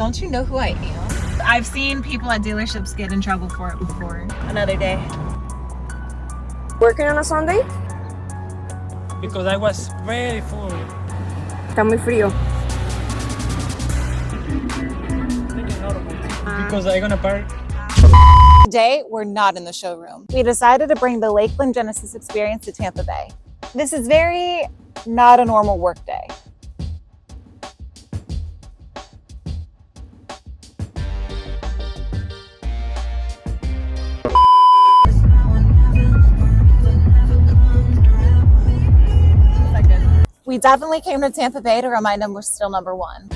Don't you know who I am? I've seen people at dealerships get in trouble for it before. Another day. Working on a Sunday? Because I was very full. Está muy frío. Because I'm gonna park. Today, we're not in the showroom. We decided to bring the Lakeland Genesis experience to Tampa Bay. This is very not a normal work day. We definitely came to Tampa Bay to remind them we're still number one.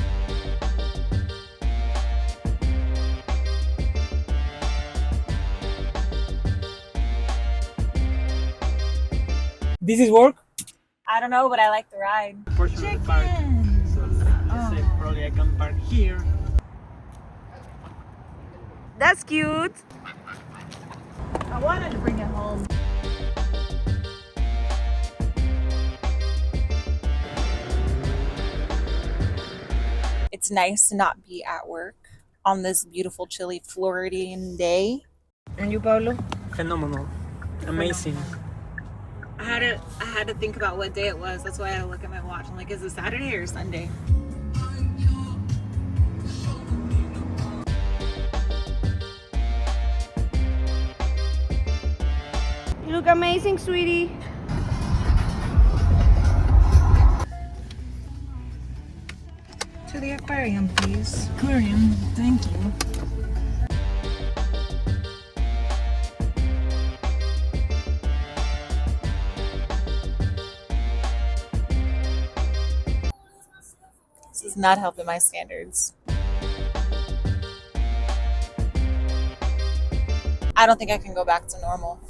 This is work? I don't know, but I like the ride. Portion of the park. So I say probably I can park here. That's cute. I wanted to bring it home. It's nice to not be at work on this beautiful, chilly Floridian day. And you, Pablo? Phenomenal. Amazing. I had to think about what day it was. That's why I had to look at my watch. I'm like, is it Saturday or Sunday? You look amazing, sweetie. To the aquarium, please. Aquarium, thank you. This is not helping my standards. I don't think I can go back to normal.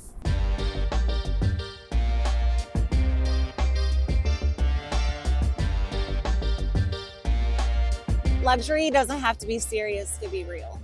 Luxury doesn't have to be serious to be real.